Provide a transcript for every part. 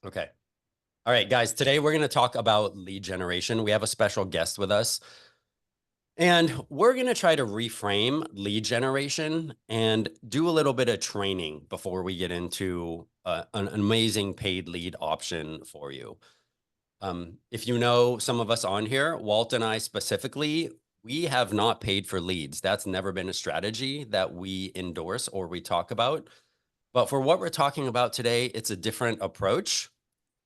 Okay. All right, guys, today we're going to talk about lead generation. We have a special guest with us, and we're going to try to reframe lead generation and do a little bit of training before we get into an amazing paid lead option for you. If you know some of us on here, Walt and I specifically, we have not paid for leads. That's never been a strategy that we endorse or we talk about. But for what we're talking about today, it's a different approach.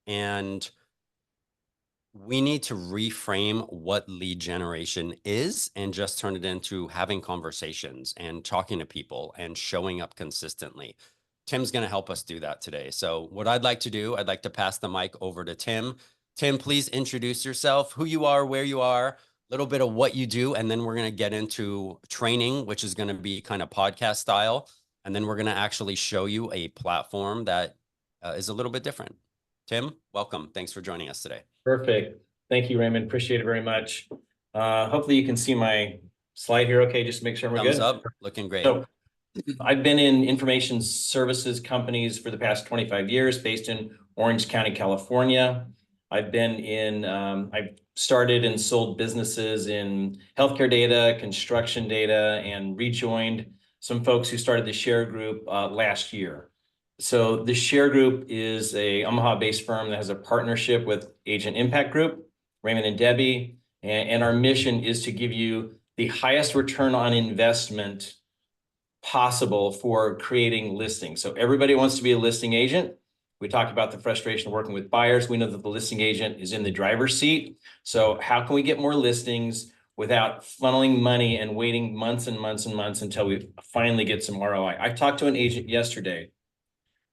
And we need to reframe what lead generation is and just turn it into having conversations and talking to people and showing up consistently. Tim's going to help us do that today. So what I'd like to do, I'd like to pass the mic over to Tim. Tim, please introduce yourself, who you are, where you are, a little bit of what you do, and then we're going to get into training, which is going to be kind of podcast style. And then we're going to actually show you a platform that is a little bit different. Tim, welcome. Thanks for joining us today. Perfect. Thank you, Raymond. Appreciate it very much. Hopefully you can see my slide here. Okay, just make sure we're good. Thumbs up, looking great. So I've been in information services companies for the past 25 years, based in Orange County, California. I've started and sold businesses in healthcare data, construction data, and rejoined some folks who started the Share Group last year. So the Share Group is a Omaha-based firm that has a partnership with Agent Impact Group, Raymond and Debbie, and our mission is to give you the highest return on investment possible for creating listings. So everybody wants to be a listing agent. We talked about the frustration of working with buyers. We know that the listing agent is in the driver's seat. So how can we get more listings without funneling money and waiting months and months and months until we finally get some ROI? I talked to an agent yesterday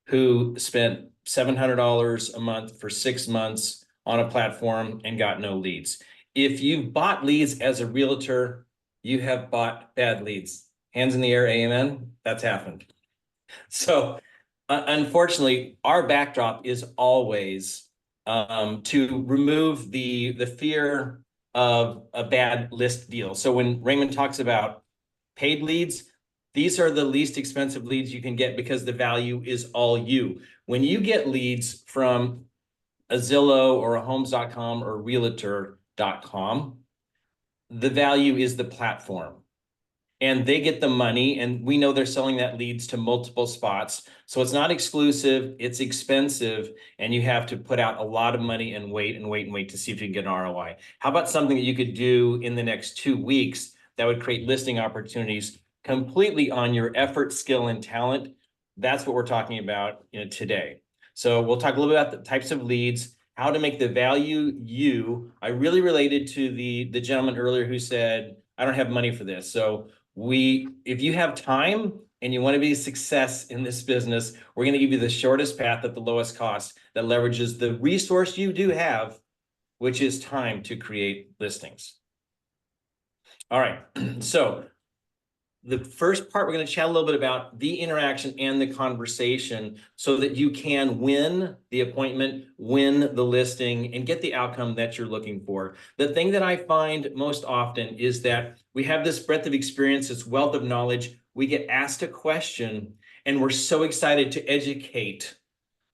who spent $700 a month for 6 months on a platform and got no leads. If you've bought leads as a realtor, you have bought bad leads. Hands in the air, amen. That's happened. So unfortunately, our backdrop is always to remove the fear of a bad list deal. So when Raymond talks about paid leads, these are the least expensive leads you can get because the value is all you. When you get leads from a Zillow or a homes.com or realtor.com, the value is the platform. And they get the money, and we know they're selling that leads to multiple spots. So it's not exclusive, it's expensive, and you have to put out a lot of money and wait and wait and wait to see if you can get an ROI. How about something that you could do in the next 2 weeks that would create listing opportunities completely on your effort, skill, and talent? That's what we're talking about today. So we'll talk a little bit about the types of leads, how to make the value you. I really related to the gentleman earlier who said, I don't have money for this. So if you have time and you want to be a success in this business, we're going to give you the shortest path at the lowest cost that leverages the resource you do have, which is time to create listings. All right, so the first part, we're going to chat a little bit about the interaction and the conversation so that you can win the appointment, win the listing, and get the outcome that you're looking for. The thing that I find most often is that we have this breadth of experience, this wealth of knowledge. We get asked a question, and we're so excited to educate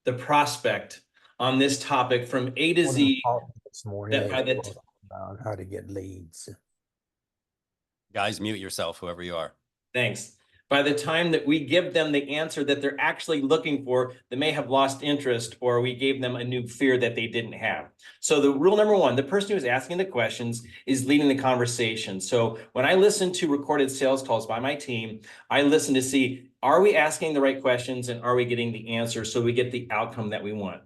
the prospect on this topic from A to Z. This morning about how to get leads. Guys, mute yourself, whoever you are. Thanks. By the time that we give them the answer that they're actually looking for, they may have lost interest, or we gave them a new fear that they didn't have. So the rule number one, the person who's asking the questions is leading the conversation. So when I listen to recorded sales calls by my team, I listen to see, are we asking the right questions and are we getting the answer so we get the outcome that we want?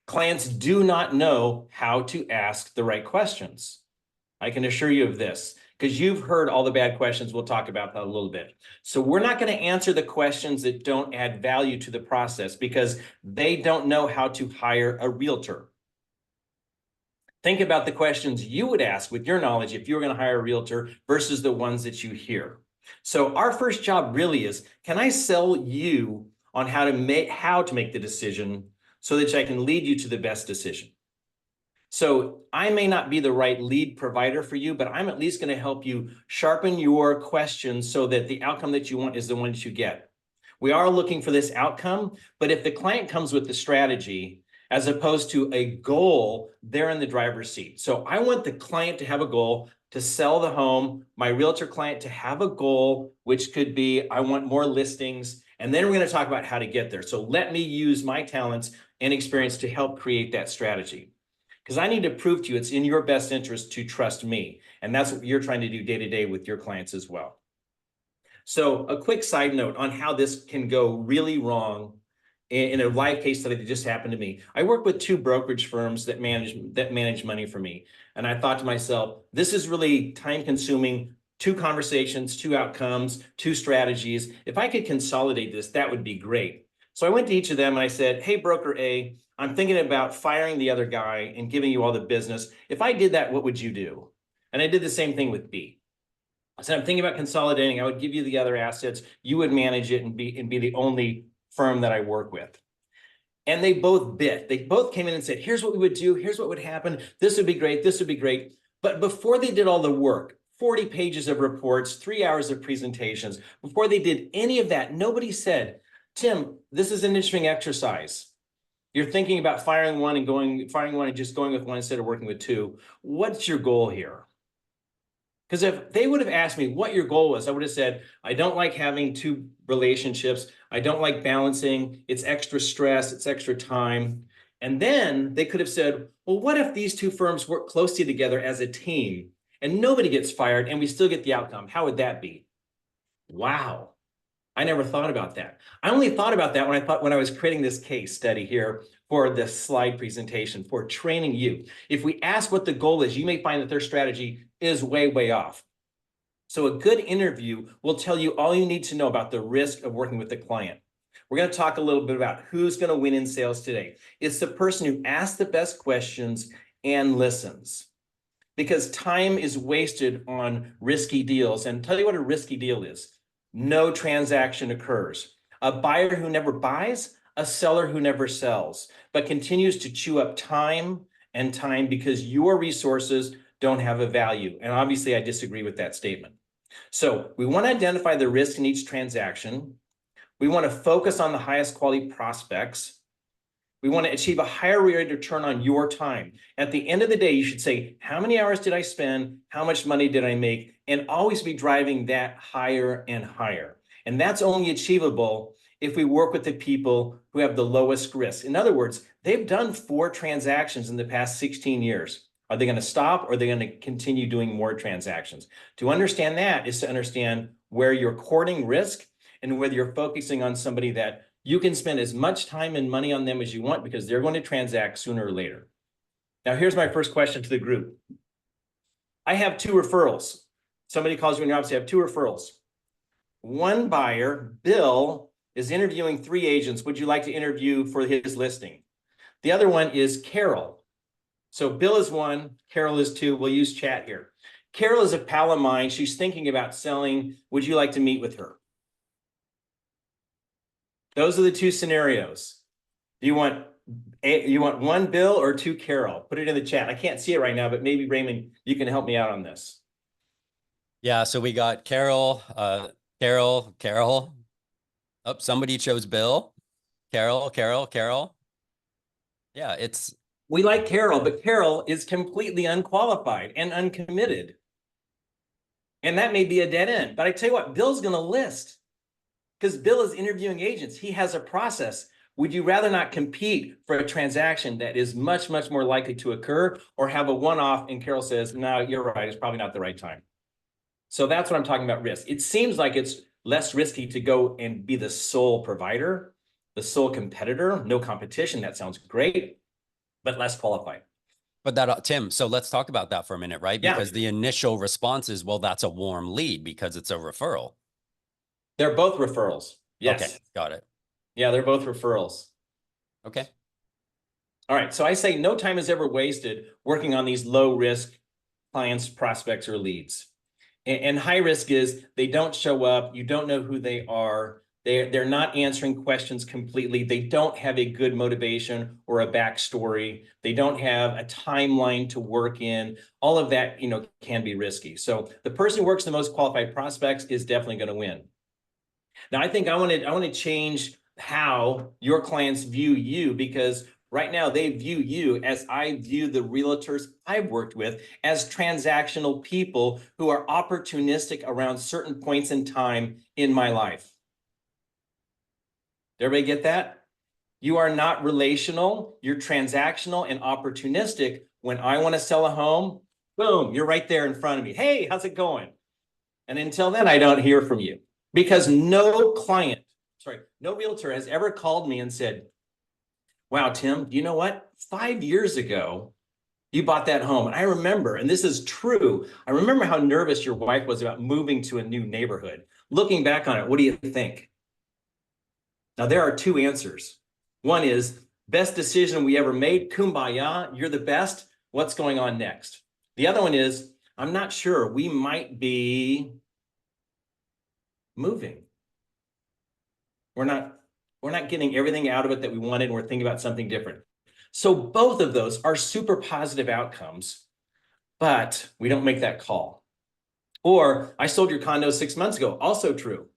Clients do not know how to ask the right questions. I can assure you of this, because you've heard all the bad questions. We'll talk about that a little bit. So we're not going to answer the questions that don't add value to the process because they don't know how to hire a realtor. Think about the questions you would ask with your knowledge if you were going to hire a realtor versus the ones that you hear. So our first job really is, can I sell you on how to make the decision so that I can lead you to the best decision? So I may not be the right lead provider for you, but I'm at least going to help you sharpen your questions so that the outcome that you want is the one that you get. We are looking for this outcome, but if the client comes with the strategy as opposed to a goal, they're in the driver's seat. So I want the client to have a goal to sell the home, my realtor client to have a goal, which could be, I want more listings. And then we're going to talk about how to get there. So let me use my talents and experience to help create that strategy. Because I need to prove to you it's in your best interest to trust me. And that's what you're trying to do day to day with your clients as well. So a quick side note on how this can go really wrong in a live case study that just happened to me. I work with two brokerage firms that manage money for me. And I thought to myself, this is really time consuming, two conversations, two outcomes, two strategies. If I could consolidate this, that would be great. So I went to each of them and I said, hey, broker A, I'm thinking about firing the other guy and giving you all the business. If I did that, what would you do? And I did the same thing with B. I said, I'm thinking about consolidating. I would give you the other assets. You would manage it and be the only firm that I work with. And they both bit. They both came in and said, here's what we would do. Here's what would happen. This would be great. This would be great. But before they did all the work, 40 pages of reports, 3 hours of presentations, before they did any of that, nobody said, Tim, this is an interesting exercise. You're thinking about firing one and just going with one instead of working with two. What's your goal here? Because if they would have asked me what your goal was, I would have said, I don't like having two relationships. I don't like balancing. It's extra stress. It's extra time. And then they could have said, well, what if these two firms work closely together as a team and nobody gets fired and we still get the outcome? How would that be? Wow. I never thought about that. I only thought about that when I was creating this case study here for the slide presentation for training you. If we ask what the goal is, you may find that their strategy is way, way off. So a good interview will tell you all you need to know about the risk of working with the client. We're going to talk a little bit about who's going to win in sales today. It's the person who asks the best questions and listens. Because time is wasted on risky deals. And tell you what a risky deal is. No transaction occurs. A buyer who never buys, a seller who never sells, but continues to chew up time and time because your resources don't have a value. And obviously I disagree with that statement. So we want to identify the risk in each transaction. We want to focus on the highest quality prospects. We want to achieve a higher rate of return on your time. At the end of the day, you should say, how many hours did I spend? How much money did I make? And always be driving that higher and higher. And that's only achievable if we work with the people who have the lowest risk. In other words, they've done 4 transactions in the past 16 years. Are they going to stop or are they going to continue doing more transactions? To understand that is to understand where you're courting risk and whether you're focusing on somebody that you can spend as much time and money on them as you want because they're going to transact sooner or later. Now, here's my first question to the group. I have 2 referrals. Somebody calls you in your office, I have 2 referrals. One buyer, Bill, is interviewing 3 agents. Would you like to interview for his listing? The other one is Carol. So Bill is 1, Carol is 2. We'll use chat here. Carol is a pal of mine. She's thinking about selling. Would you like to meet with her? Those are the 2 scenarios. Do you want 1 Bill or 2 Carol? Put it in the chat. I can't see it right now, but maybe Raymond, you can help me out on this. Yeah, so we got Carol, Carol. Oh, somebody chose Bill. Carol. Yeah, we like Carol, but Carol is completely unqualified and uncommitted. And that may be a dead end. But I tell you what, Bill's going to list. Because Bill is interviewing agents. He has a process. Would you rather not compete for a transaction that is much, much more likely to occur or have a one-off and Carol says, no, you're right, it's probably not the right time. So that's what I'm talking about risk. It seems like it's less risky to go and be the sole provider, the sole competitor, no competition. That sounds great, but less qualified. But that, Tim, so let's talk about that for a minute, right? Because the initial response is, well, that's a warm lead because it's a referral. They're both referrals. Yes. Okay, got it. Yeah, they're both referrals. Okay. All right. So I say no time is ever wasted working on these low risk clients, prospects, or leads. And high risk is they don't show up. You don't know who they are. They're not answering questions completely. They don't have a good motivation or a backstory. They don't have a timeline to work in. All of that, can be risky. So the person who works the most qualified prospects is definitely going to win. Now, I think I want to change how your clients view you, because Right now, they view you, as I view the realtors I've worked with, as transactional people who are opportunistic around certain points in time in my life. Did everybody get that? You are not relational, you're transactional and opportunistic. When I want to sell a home, boom, you're right there in front of me. Hey, how's it going? And until then, I don't hear from you, because no realtor has ever called me and said, wow, Tim, you know what? 5 years ago, you bought that home. And I remember, and this is true, I remember how nervous your wife was about moving to a new neighborhood. Looking back on it, what do you think? Now, there are two answers. One is, best decision we ever made, kumbaya, you're the best. What's going on next? The other one is, I'm not sure, we might be moving. We're not getting everything out of it that we wanted, and we're thinking about something different. So both of those are super positive outcomes, but we don't make that call. Or, I sold your condo 6 months ago, also true.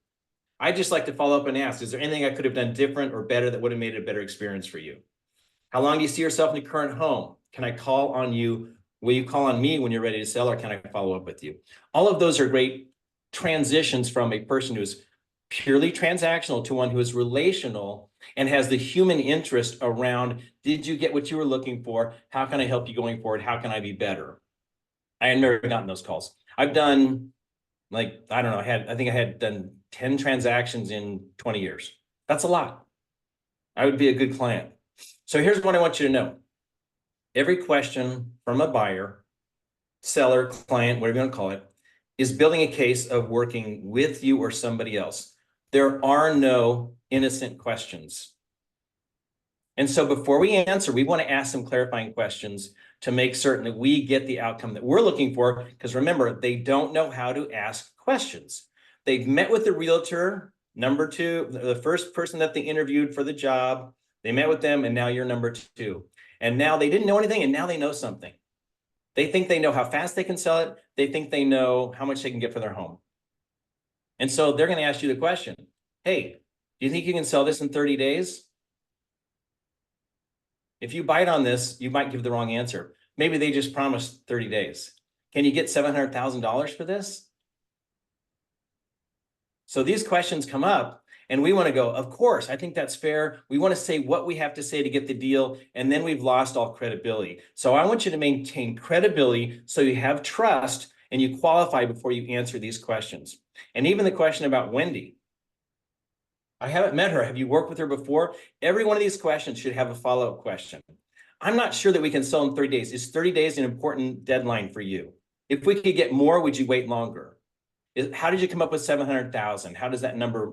I just like to follow up and ask, is there anything I could have done different or better that would have made it a better experience for you? How long do you see yourself in the current home? Can I call on you? Will you call on me when you're ready to sell, or can I follow up with you? All of those are great transitions from a person who is purely transactional to one who is relational and has the human interest around, did you get what you were looking for? How can I help you going forward? How can I be better? I had never gotten those calls. I've done, like, I don't know, I think I had done 10 transactions in 20 years. That's a lot. I would be a good client. So here's what I want you to know. Every question from a buyer, seller, client, whatever you want to call it, is building a case of working with you or somebody else. There are no innocent questions. And so before we answer, we want to ask some clarifying questions to make certain that we get the outcome that we're looking for. Because remember, they don't know how to ask questions. They've met with the realtor, number two, the first person that they interviewed for the job. They met with them, and now you're number two. And now they didn't know anything, and now they know something. They think they know how fast they can sell it. They think they know how much they can get for their home. And so they're going to ask you the question, hey, do you think you can sell this in 30 days? If you bite on this, you might give the wrong answer. Maybe they just promised 30 days. Can you get $700,000 for this? So these questions come up, and we want to go, of course, I think that's fair. We want to say what we have to say to get the deal, and then we've lost all credibility. So I want you to maintain credibility so you have trust and you qualify before you answer these questions. And even the question about Wendy. I haven't met her. Have you worked with her before? Every one of these questions should have a follow-up question. I'm not sure that we can sell in 30 days. Is 30 days an important deadline for you? If we could get more, would you wait longer? How did you come up with 700,000? How does that number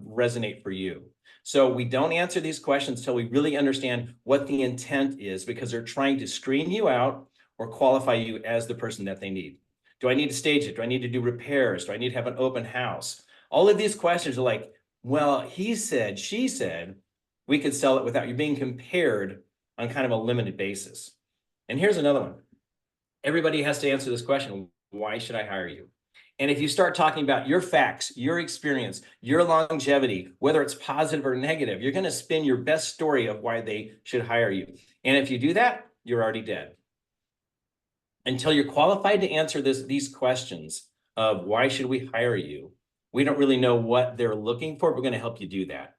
resonate for you? So we don't answer these questions till we really understand what the intent is, because they're trying to screen you out or qualify you as the person that they need. Do I need to stage it? Do I need to do repairs? Do I need to have an open house? All of these questions are like, well, he said, she said, we could sell it without you being compared on kind of a limited basis. And here's another one. Everybody has to answer this question. Why should I hire you? And if you start talking about your facts, your experience, your longevity, whether it's positive or negative, you're going to spin your best story of why they should hire you. And if you do that, you're already dead. Until you're qualified to answer these questions of why should we hire you, we don't really know what they're looking for. We're going to help you do that.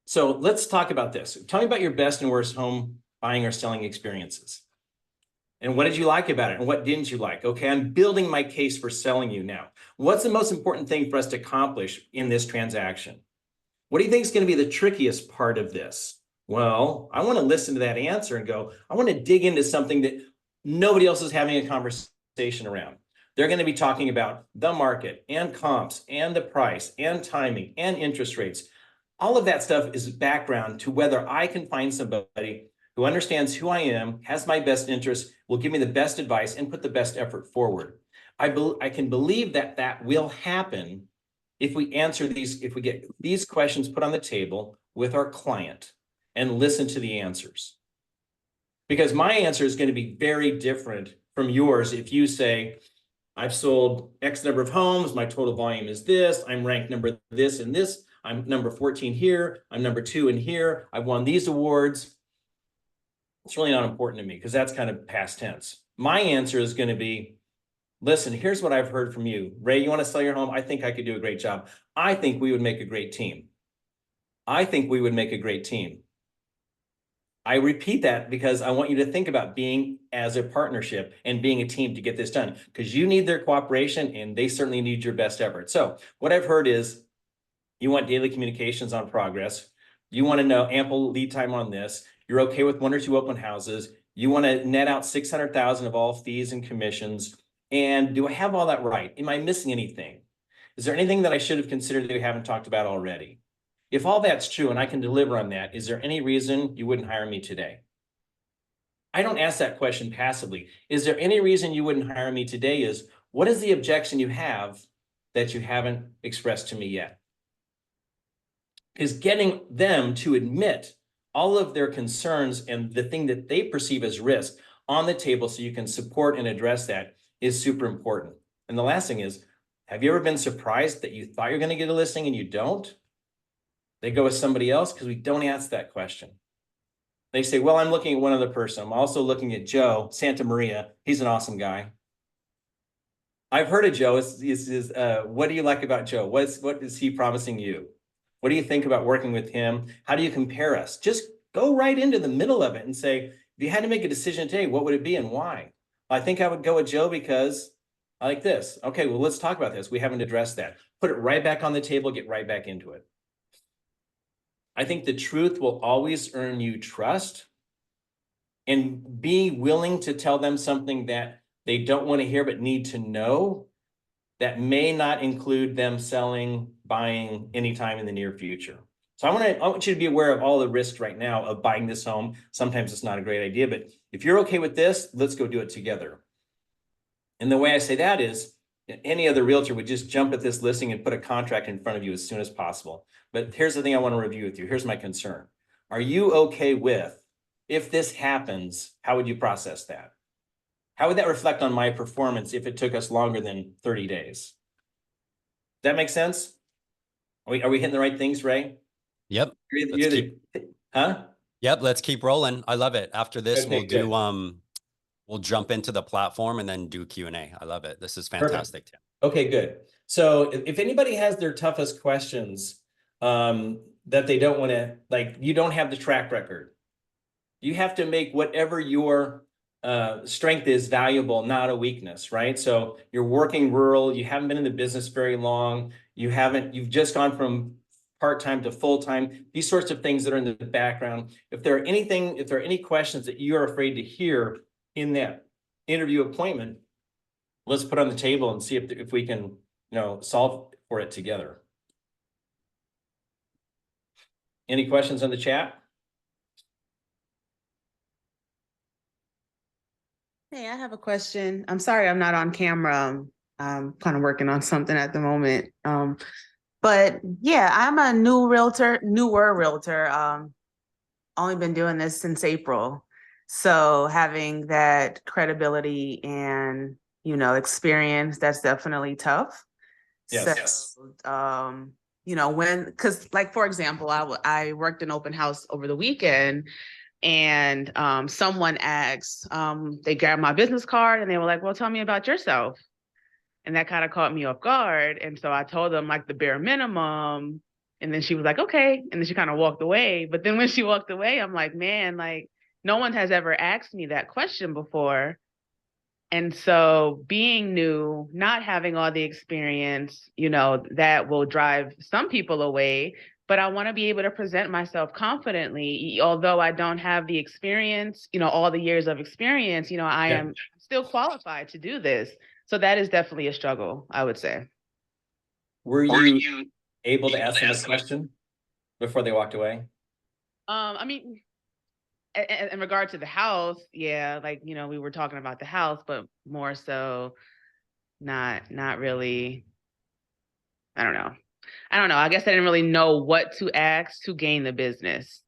So let's talk about this. Tell me about your best and worst home buying or selling experiences. And what did you like about it? And what didn't you like? Okay, I'm building my case for selling you now. What's the most important thing for us to accomplish in this transaction? What do you think is going to be the trickiest part of this? Well, I want to listen to that answer and go, I want to dig into something that nobody else is having a conversation around. They're going to be talking about the market and comps and the price and timing and interest rates. All of that stuff is background to whether I can find somebody who understands who I am, has my best interests, will give me the best advice, and put the best effort forward. I can believe that that will happen if we answer these, if we get these questions put on the table with our client and listen to the answers. Because my answer is going to be very different from yours if you say, I've sold X number of homes, my total volume is this, I'm ranked number this and this, I'm number 14 here, I'm number 2 in here, I've won these awards. It's really not important to me because that's kind of past tense. My answer is going to be, listen, here's what I've heard from you. Ray, you want to sell your home? I think I could do a great job. I think we would make a great team. I think we would make a great team. I repeat that because I want you to think about being as a partnership and being a team to get this done, because you need their cooperation and they certainly need your best effort. So what I've heard is you want daily communications on progress. You want to know ample lead time on this. You're okay with 1 or 2 open houses. You want to net out 600,000 of all fees and commissions. And do I have all that right? Am I missing anything? Is there anything that I should have considered that we haven't talked about already? If all that's true and I can deliver on that, is there any reason you wouldn't hire me today? I don't ask that question passively. Is there any reason you wouldn't hire me today? Is what is the objection you have that you haven't expressed to me yet? Because getting them to admit all of their concerns and the thing that they perceive as risk on the table so you can support and address that is super important. And the last thing is, have you ever been surprised that you thought you're going to get a listing and you don't? They go with somebody else because we don't ask that question. They say, well, I'm looking at one other person. I'm also looking at Joe Santa Maria. He's an awesome guy. I've heard of Joe. What do you like about Joe? What is he promising you? What do you think about working with him? How do you compare us? Just go right into the middle of it and say, if you had to make a decision today, what would it be and why? I think I would go with Joe because I like this. Okay, well, let's talk about this. We haven't addressed that. Put it right back on the table, get right back into it. I think the truth will always earn you trust, and be willing to tell them something that they don't want to hear but need to know that may not include them selling, buying anytime in the near future. So I want you to be aware of all the risks right now of buying this home. Sometimes it's not a great idea, but if you're okay with this, let's go do it together. And the way I say that is, any other realtor would just jump at this listing and put a contract in front of you as soon as possible. But here's the thing I want to review with you. Here's my concern. Are you okay with, if this happens, how would you process that? How would that reflect on my performance if it took us longer than 30 days? Does that make sense? Are we hitting the right things, Ray? Yep. Huh? Yep. Let's keep rolling. I love it. After this, Okay, we'll jump into the platform and then do Q&A. I love it. This is fantastic, Tim. Okay, good. So if anybody has their toughest questions that they don't want to, like, you don't have the track record. You have to make whatever your strength is valuable, not a weakness, right? So you're working rural, you haven't been in the business very long, you've just gone from part-time to full-time, these sorts of things that are in the background. If there are any questions that you are afraid to hear in that interview appointment, let's put on the table and see if we can, solve for it together. Any questions on the chat? Hey, I have a question. I'm sorry I'm not on camera. I'm kind of working on something at the moment. But yeah, I'm a newer realtor. Only been doing this since April. So having that credibility and, experience, that's definitely tough. Yes. So, because like, for example, I worked an open house over the weekend, and someone asked, they grabbed my business card and they were like, well, tell me about yourself. And that kind of caught me off guard. And so I told them like the bare minimum. And then she was like, okay. And then she kind of walked away. But then when she walked away, I'm like, man, like no one has ever asked me that question before. And so being new, not having all the experience, that will drive some people away. But I want to be able to present myself confidently, although I don't have the experience, all the years of experience, I am still qualified to do this. So that is definitely a struggle, I would say. Were you able to ask them a question before they walked away? I mean, in regard to the house, yeah, like, we were talking about the house, but more so not really. I don't know. I guess I didn't really know what to ask to gain the business,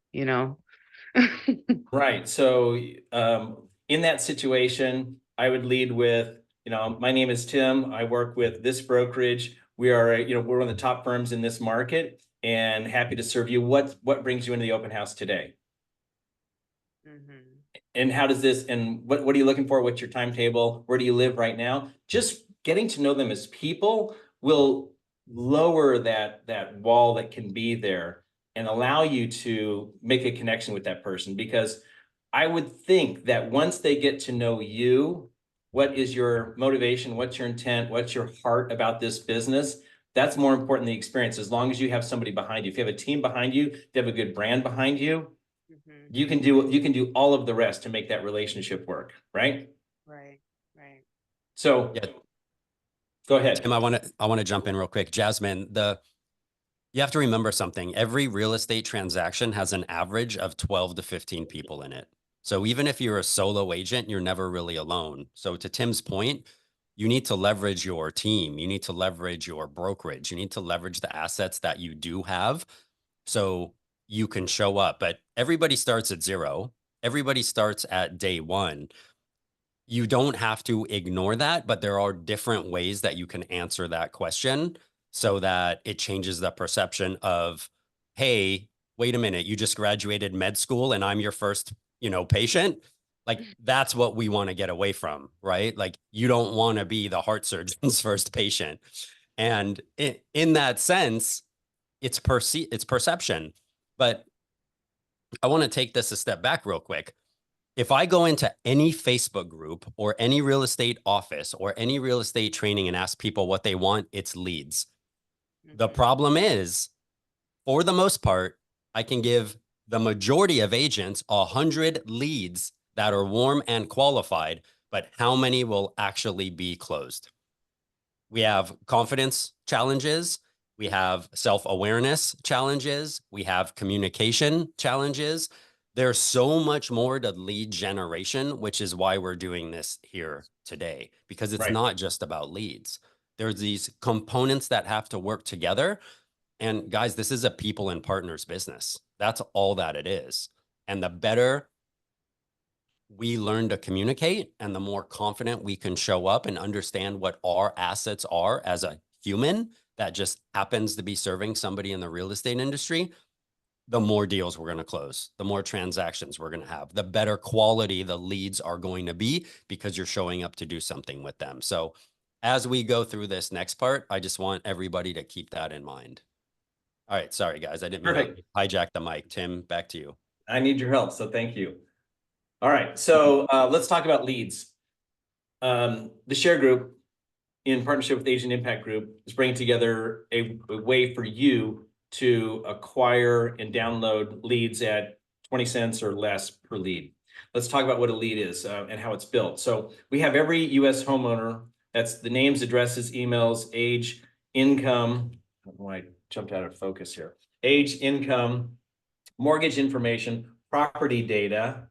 Right. So in that situation, I would lead with, my name is Tim. I work with this brokerage. We are, we're one of the top firms in this market and happy to serve you. What brings you into the open house today? And how does this, and what are you looking for? What's your timetable? Where do you live right now? Just getting to know them as people will lower that wall that can be there and allow you to make a connection with that person. Because I would think that once they get to know you, what is your motivation? What's your intent? What's your heart about this business? That's more important than the experience. As long as you have somebody behind you, if you have a team behind you, if you have a good brand behind you, you can do all of the rest to make that relationship work, right? Right. So Yeah, go ahead. Tim, I want to jump in real quick. Jasmine, you have to remember something. Every real estate transaction has an average of 12 to 15 people in it. So even if you're a solo agent, you're never really alone. So to Tim's point, you need to leverage your team. You need to leverage your brokerage. You need to leverage the assets that you do have so you can show up. But everybody starts at zero. Everybody starts at day one. You don't have to ignore that, but there are different ways that you can answer that question so that it changes the perception of, hey, wait a minute, you just graduated med school and I'm your first, patient. Like that's what we want to get away from, right? Like you don't want to be the heart surgeon's first patient. And in that sense, it's perception. But I want to take this a step back real quick. If I go into any Facebook group or any real estate office or any real estate training and ask people what they want, it's leads. The problem is, for the most part, I can give the majority of agents 100 leads that are warm and qualified, but how many will actually be closed? We have confidence challenges. We have self-awareness challenges. We have communication challenges. There's so much more to lead generation, which is why we're doing this here today, because it's not just about leads. There's these components that have to work together. And guys, this is a people and partners business. That's all that it is. And the better we learn to communicate and the more confident we can show up and understand what our assets are as a human that just happens to be serving somebody in the real estate industry, the more deals we're going to close, the more transactions we're going to have, the better quality the leads are going to be because you're showing up to do something with them. So as we go through this next part, I just want everybody to keep that in mind. All right. Sorry, guys. I didn't mean to hijack the mic. Tim, back to you. I need your help, so thank you. All right, so let's talk about leads. The Share Group, in partnership with Agent Impact Group, is bringing together a way for you to acquire and download leads at 20 cents or less per lead. Let's talk about what a lead is and how it's built. So we have every U.S. homeowner. That's the names, addresses, emails, age, income. I don't know why I jumped out of focus here. Age, income, mortgage information, property data,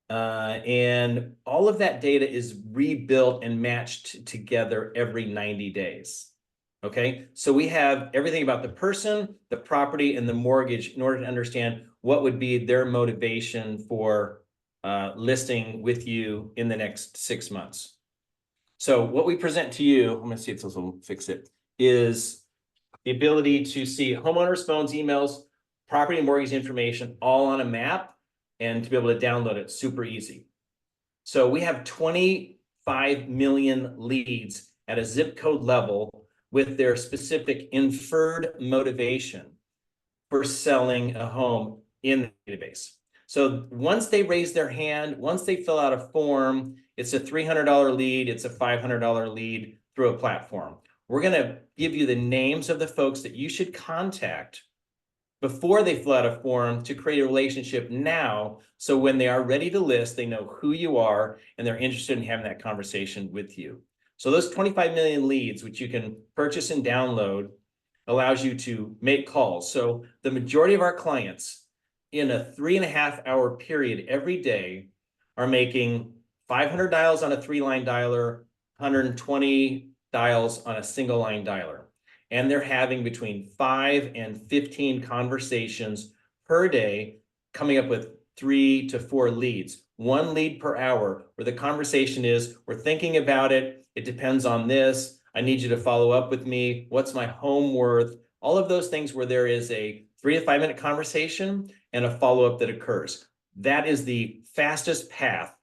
and all of that data is rebuilt and matched together every 90 days. Okay, so we have everything about the person, the property, and the mortgage in order to understand what would be their motivation for listing with you in the next 6 months. So what we present to you, I'm going to see if this will fix it, is the ability to see homeowners' phones, emails, property and mortgage information all on a map, and to be able to download it super easy. So we have 25 million leads at a zip code level with their specific inferred motivation for selling a home in the database. So once they raise their hand, once they fill out a form, it's a $300 lead, it's a $500 lead through a platform. We're going to give you the names of the folks that you should contact before they fill out a form to create a relationship now. So when they are ready to list, they know who you are and they're interested in having that conversation with you. So those 25 million leads, which you can purchase and download, allows you to make calls. So the majority of our clients in a 3.5-hour period every day are making 500 dials on a 3-line dialer, 120 dials on a single line dialer. And they're having between 5 and 15 conversations per day, coming up with 3 to 4 leads, 1 lead per hour, where the conversation is, we're thinking about it. It depends on this. I need you to follow up with me. What's my home worth? All of those things where there is a 3 to 5 minute conversation and a follow-up that occurs. that is the fastest path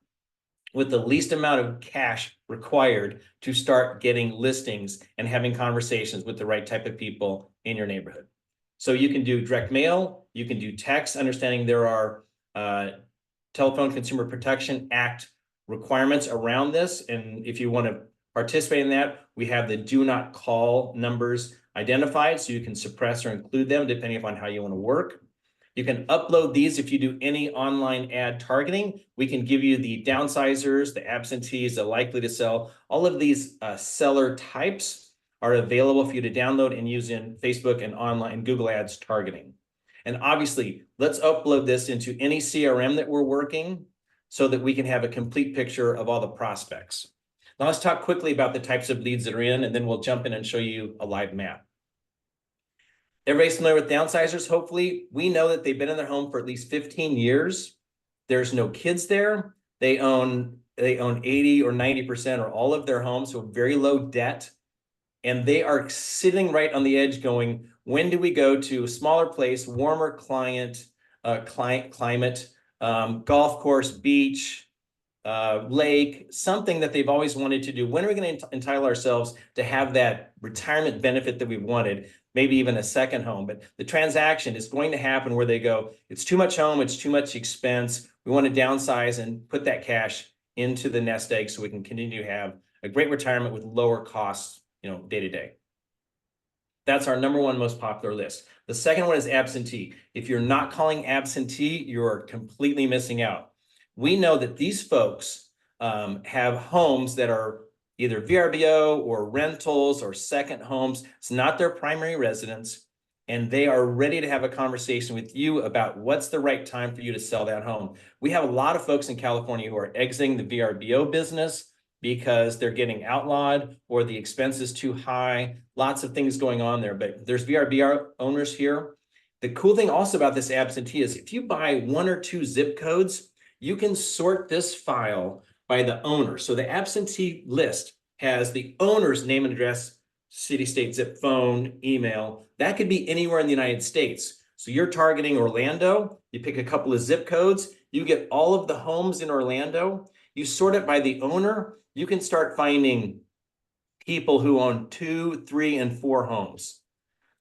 with the least amount of cash required to start getting listings and having conversations with the right type of people in your neighborhood. So you can do direct mail, you can do text, understanding there are Telephone Consumer Protection Act requirements around this. And if you want to participate in that, we have the do not call numbers identified, so you can suppress or include them depending upon how you want to work. You can upload these if you do any online ad targeting. We can give you the downsizers, the absentees, the likely to sell. All of these seller types are available for you to download and use in Facebook and online Google Ads targeting. And obviously, let's upload this into any CRM that we're working so that we can have a complete picture of all the prospects. Now let's talk quickly about the types of leads that are in, and then we'll jump in and show you a live map. Everybody's familiar with downsizers, hopefully. We know that they've been in their home for at least 15 years. There's no kids there. They own 80 or 90% or all of their homes, so very low debt. And they are sitting right on the edge going, when do we go to a smaller place, warmer climate, golf course, beach, lake, something that they've always wanted to do? When are we going to entitle ourselves to have that retirement benefit that we've wanted? Maybe even a second home, but the transaction is going to happen where they go, it's too much home, it's too much expense. We want to downsize and put that cash into the nest egg so we can continue to have a great retirement with lower costs, day to day. That's our number one most popular list. The second one is absentee. If you're not calling absentee, you're completely missing out. We know that these folks have homes that are either VRBO or rentals or second homes. It's not their primary residence, and they are ready to have a conversation with you about what's the right time for you to sell that home. We have a lot of folks in California who are exiting the VRBO business because they're getting outlawed or the expense is too high. Lots of things going on there, but there's VRBO owners here. The cool thing also about this absentee is if you buy 1 or 2 zip codes, you can sort this file by the owner. So the absentee list has the owner's name and address, city, state, zip, phone, email. That could be anywhere in the United States. So you're targeting Orlando, you pick a couple of zip codes, you get all of the homes in Orlando, you sort it by the owner, you can start finding people who own 2, 3, and 4 homes.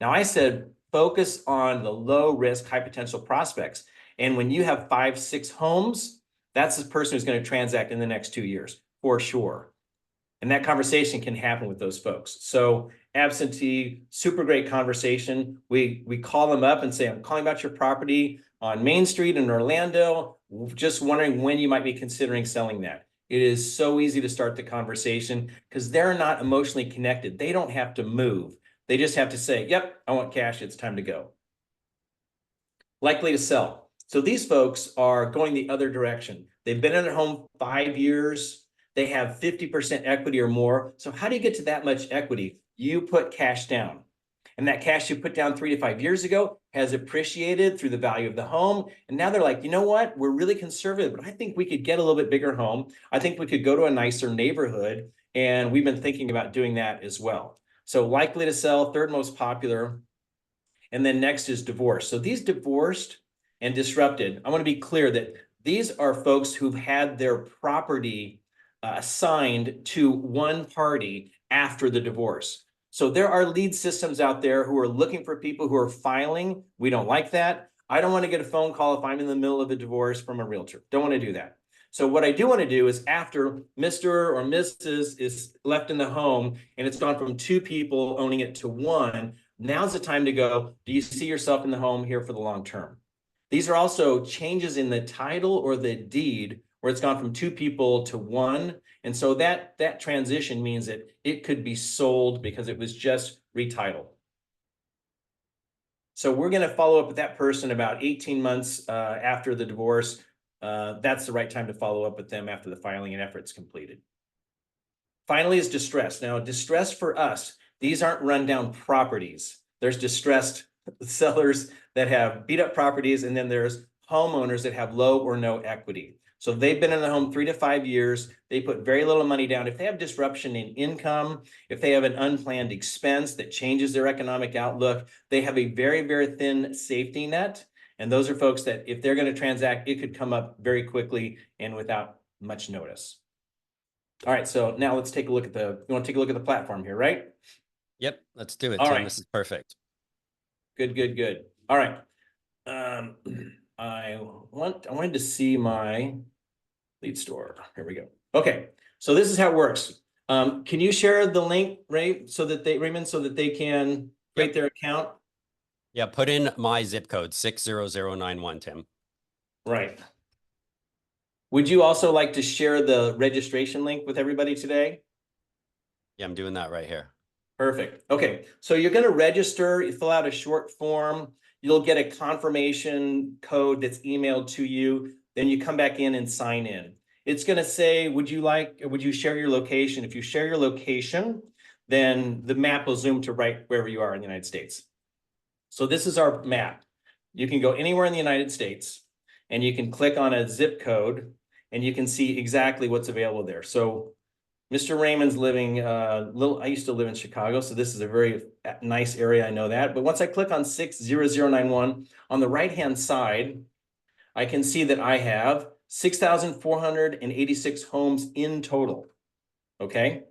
Now I said, focus on the low risk, high potential prospects. And when you have 5, 6 homes, that's the person who's going to transact in the next 2 years, for sure. And that conversation can happen with those folks. So absentee, super great conversation. We call them up and say, I'm calling about your property on Main Street in Orlando, just wondering when you might be considering selling that. It is so easy to start the conversation because they're not emotionally connected. They don't have to move. They just have to say, yep, I want cash. It's time to go. Likely to sell. So these folks are going the other direction. They've been in their home 5 years. They have 50% equity or more. So how do you get to that much equity? You put cash down. And that cash you put down 3 to 5 years ago has appreciated through the value of the home. And now they're like, you know what? We're really conservative, but I think we could get a little bit bigger home. I think we could go to a nicer neighborhood. And we've been thinking about doing that as well. So likely to sell, third most popular. And then next is divorce. So these divorced and disrupted, I want to be clear that these are folks who've had their property assigned to one party after the divorce. So there are lead systems out there who are looking for people who are filing. We don't like that. I don't want to get a phone call if I'm in the middle of a divorce from a realtor. Don't want to do that. So what I do want to do is after Mr. or Mrs. is left in the home and it's gone from 2 people owning it to 1, now's the time to go, do you see yourself in the home here for the long term? These are also changes in the title or the deed where it's gone from 2 people to 1. And so that transition means that it could be sold because it was just retitled. So we're going to follow up with that person about 18 months after the divorce. That's the right time to follow up with them after the filing and effort's completed. Finally is distress. Now, distress for us, these aren't rundown properties. There's distressed sellers that have beat up properties, and then there's homeowners that have low or no equity. So they've been in the home 3 to 5 years. They put very little money down. If they have disruption in income, if they have an unplanned expense that changes their economic outlook, they have a very, very thin safety net. And those are folks that if they're going to transact, it could come up very quickly and without much notice. All right, so now let's take a look at you want to take a look at the platform here, right? Yep, let's do it, All Tim. right. This is perfect. Good, good, good. All right. I wanted to see my lead store. Here we go. Okay, so this is how it works. Can you share the link, Ray, Raymond, so that they can create their account? Yeah, put in my zip code 60091, Tim. Right. Would you also like to share the registration link with everybody today? Yeah, I'm doing that right here. Perfect. Okay, so you're going to register, you fill out a short form, you'll get a confirmation code that's emailed to you, then you come back in and sign in. It's going to say, would you share your location? If you share your location, then the map will zoom to right wherever you are in the United States. So this is our map. You can go anywhere in the United States and you can click on a zip code and you can see exactly what's available there. So Mr. Raymond's living I used to live in Chicago, so this is a very nice area, I know that. But once I click on 60091, on the right-hand side, I can see that I have 6,486 homes in total, okay?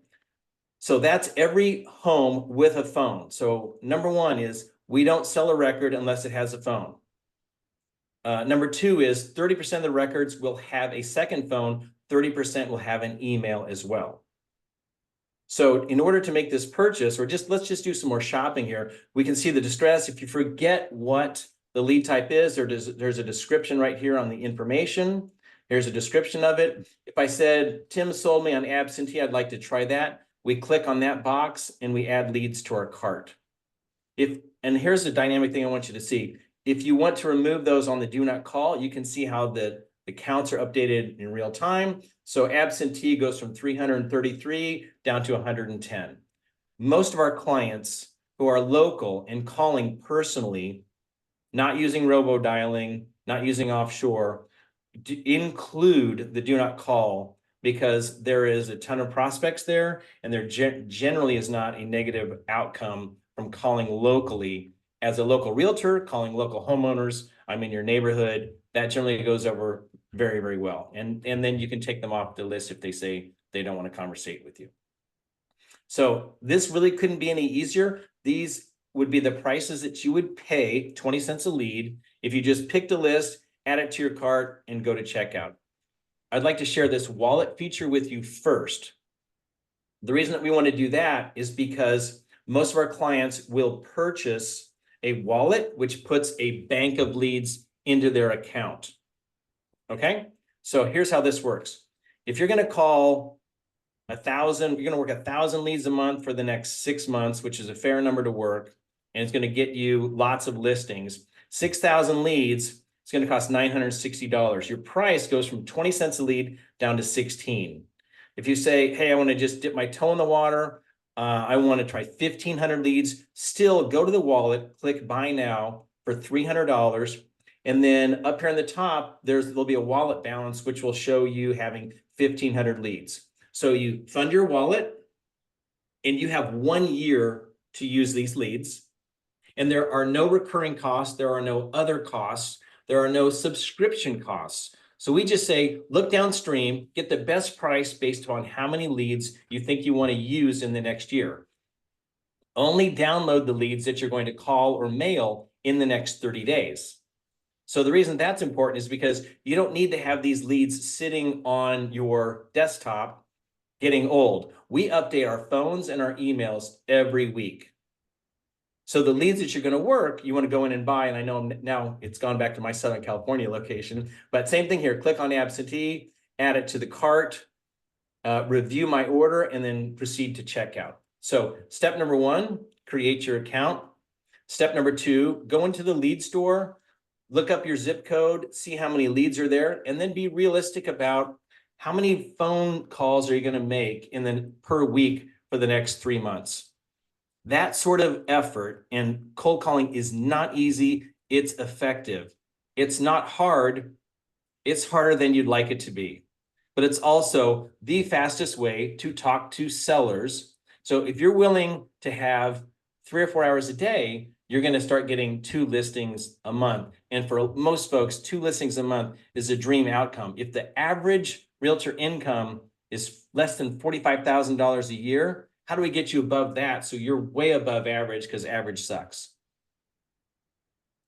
So that's every home with a phone. So number one is we don't sell a record unless it has a phone. Number two is 30% of the records will have a second phone, 30% will have an email as well. So in order to make this purchase, let's just do some more shopping here. We can see the distress. If you forget what the lead type is, there's a description right here on the information. Here's a description of it. If I said, Tim sold me on absentee, I'd like to try that. We click on that box and we add leads to our cart. And here's the dynamic thing I want you to see. If you want to remove those on the do not call, you can see how the counts are updated in real time. So absentee goes from 333 down to 110. Most of our clients who are local and calling personally, not using robo-dialing, not using offshore, include the do not call because there is a ton of prospects there and there generally is not a negative outcome from calling locally. As a local realtor, calling local homeowners, I'm in your neighborhood, that generally goes over very, very well. And then you can take them off the list if they say they don't want to conversate with you. So this really couldn't be any easier. These would be the prices that you would pay, 20 cents a lead, if you just picked a list, add it to your cart, and go to checkout. I'd like to share this wallet feature with you first. The reason that we want to do that is because most of our clients will purchase a wallet, which puts a bank of leads into their account. Okay, so here's how this works. If you're going to call 1,000, you're going to work 1,000 leads a month for the next 6 months, which is a fair number to work, and it's going to get you lots of listings. 6,000 leads, it's going to cost $960. Your price goes from 20 cents a lead down to 16. If you say, hey, I want to just dip my toe in the water, I want to try 1,500 leads, still go to the wallet, click buy now for $300. And then up here on the top, there'll be a wallet balance, which will show you having 1,500 leads. So you fund your wallet and you have 1 year to use these leads. And there are no recurring costs. There are no other costs. There are no subscription costs. So we just say, look downstream, get the best price based on how many leads you think you want to use in the next year. Only download the leads that you're going to call or mail in the next 30 days. So the reason that's important is because you don't need to have these leads sitting on your desktop getting old. We update our phones and our emails every week. So the leads that you're going to work, you want to go in and buy. And I know now it's gone back to my Southern California location, but same thing here. Click on absentee, add it to the cart, review my order, and then proceed to checkout. So step number 1, create your account. Step number 2, go into the lead store, look up your zip code, see how many leads are there, and then be realistic about how many phone calls are you going to make per week for the next 3 months. That sort of effort, and cold calling is not easy, it's effective. It's not hard, it's harder than you'd like it to be. But it's also the fastest way to talk to sellers. So if you're willing to have 3 or 4 hours a day, you're going to start getting 2 listings a month. And for most folks, 2 listings a month is a dream outcome. If the average realtor income is less than $45,000 a year, how do we get you above that? So you're way above average, because average sucks.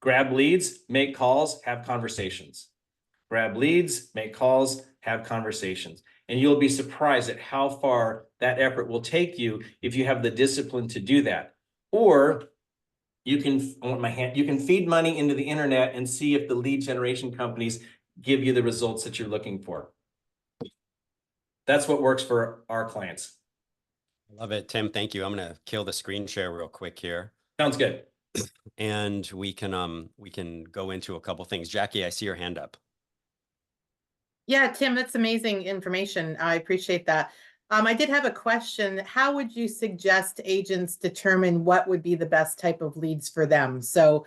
Grab leads, make calls, have conversations. Grab leads, make calls, have conversations. And you'll be surprised at how far that effort will take you if you have the discipline to do that. Or you can, you can feed money into the internet and see if the lead generation companies give you the results that you're looking for. That's what works for our clients. Love it, Tim. Thank you. I'm going to kill the screen share real quick here. Sounds good. And we can go into a couple things. Jackie, I see your hand up. Yeah, Tim, that's amazing information. I appreciate that. I did have a question. How would you suggest agents determine what would be the best type of leads for them? So,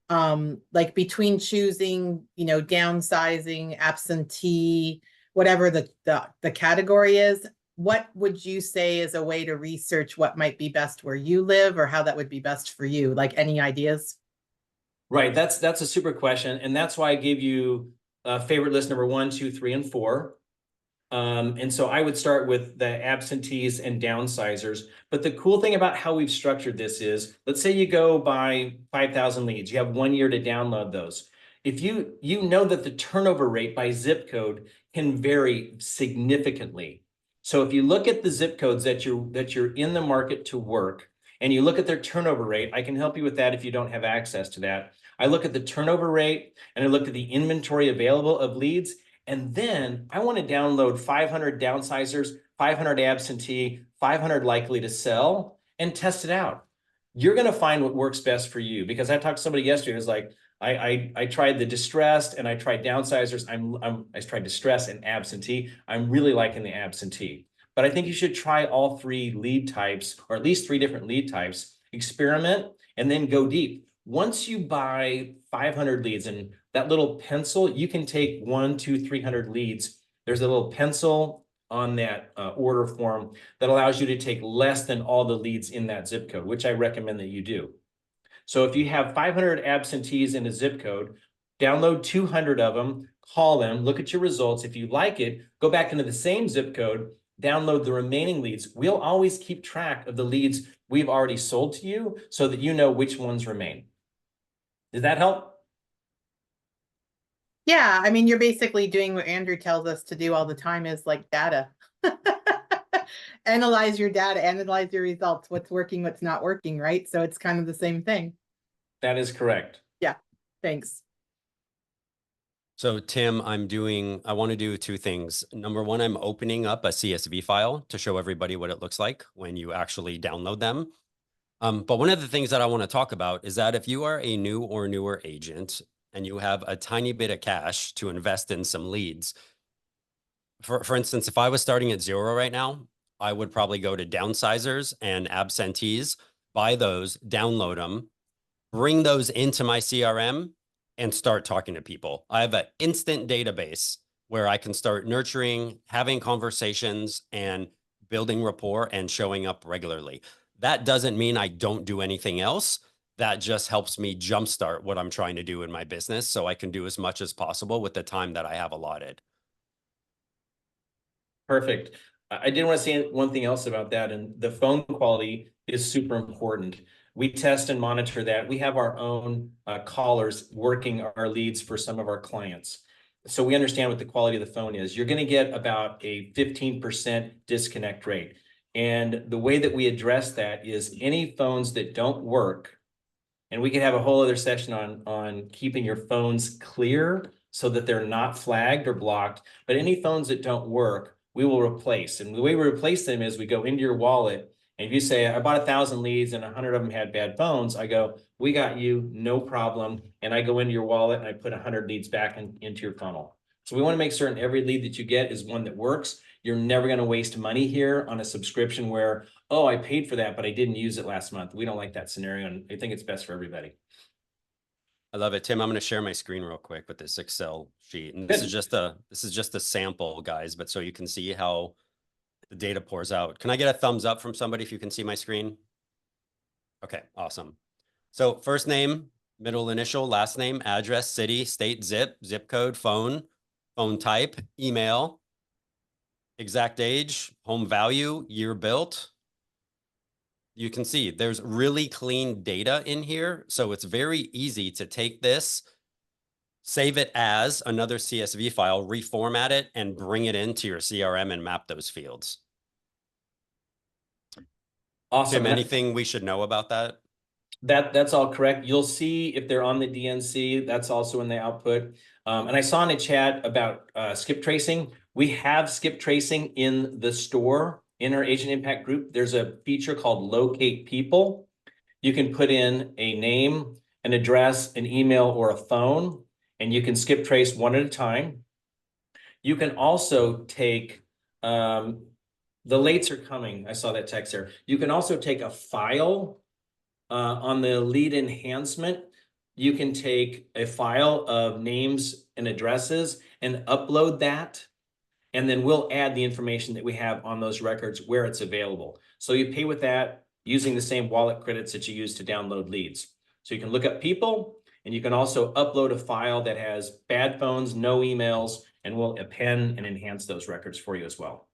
like between choosing, downsizing, absentee, whatever the category is, what would you say is a way to research what might be best where you live, or how that would be best for you? Like, any ideas? Right. That's a super question. And that's why I gave you favorite list number 1, 2, 3, and 4. And so I would start with the absentees and downsizers. But the cool thing about how we've structured this is, let's say you go buy 5,000 leads, you have 1 year to download those. If you know that the turnover rate by zip code can vary significantly. So if you look at the zip codes that you're in the market to work, and you look at their turnover rate, I can help you with that if you don't have access to that. I look at the turnover rate, and I look at the inventory available of leads. And then I want to download 500 downsizers, 500 absentee, 500 likely to sell, and test it out. You're going to find what works best for you. Because I talked to somebody yesterday who was like, I tried the distressed and I tried downsizers. I tried distress and absentee. I'm really liking the absentee. But I think you should try all 3 lead types, or at least 3 different lead types, experiment, and then go deep. Once you buy 500 leads, and that little pencil, you can take 100, 200, 300 leads. There's a little pencil on that order form that allows you to take less than all the leads in that zip code, which I recommend that you do. So if you have 500 absentees in a zip code, download 200 of them, call them, look at your results. If you like it, go back into the same zip code, download the remaining leads. We'll always keep track of the leads we've already sold to you so that you know which ones remain. Did that help? Yeah, I mean, you're basically doing what Andrew tells us to do all the time, is like data. Analyze your data, analyze your results, what's working, what's not working, right? So it's kind of the same thing. That is correct. Yeah, thanks. So Tim, I want to do 2 things. Number 1, I'm opening up a CSV file to show everybody what it looks like when you actually download them. But one of the things that I want to talk about is that if you are a new or newer agent and you have a tiny bit of cash to invest in some leads, for instance, if I was starting at 0 right now, I would probably go to downsizers and absentees, buy those, download them, bring those into my CRM, and start talking to people. I have an instant database where I can start nurturing, having conversations, and building rapport and showing up regularly. That doesn't mean I don't do anything else. That just helps me jumpstart what I'm trying to do in my business so I can do as much as possible with the time that I have allotted. Perfect. I did want to say one thing else about that, and the phone quality is super important. We test and monitor that. We have our own callers working our leads for some of our clients. So we understand what the quality of the phone is. You're going to get about a 15% disconnect rate. And the way that we address that is any phones that don't work, and we can have a whole other session on keeping your phones clear so that they're not flagged or blocked, but any phones that don't work, we will replace. And the way we replace them is we go into your wallet, and if you say, I bought 1,000 leads and 100 of them had bad phones, I go, we got you, no problem. And I go into your wallet and I put 100 leads back into your funnel. So we want to make certain every lead that you get is one that works. You're never going to waste money here on a subscription where, oh, I paid for that, but I didn't use it last month. We don't like that scenario, and I think it's best for everybody. I love it, Tim. I'm going to share my screen real quick with this Excel sheet, and this is just a sample, guys. But so you can see how the data pours out. Can I get a thumbs up from somebody if you can see my screen? Okay, awesome. So first name, middle initial, last name, address, city, state, zip code, phone type, email, exact age, home value, year built. You can see there's really clean data in here. So it's very easy to take this, save it as another CSV file, reformat it, and bring it into your CRM and map those fields. Awesome. Tim, anything we should know about that? That's all correct. You'll see if they're on the DNC, that's also in the output. And I saw in the chat about skip tracing. We have skip tracing in the store in our Agent Impact group. There's a feature called Locate People. You can put in a name, an address, an email, or a phone, and you can skip trace one at a time. You can also take, the lates are coming. I saw that text there. You can also take a file on the lead enhancement. You can take a file of names and addresses and upload that. And then we'll add the information that we have on those records where it's available. So you pay with that using the same wallet credits that you use to download leads. So you can look up people, and you can also upload a file that has bad phones, no emails, and we'll append and enhance those records for you as well.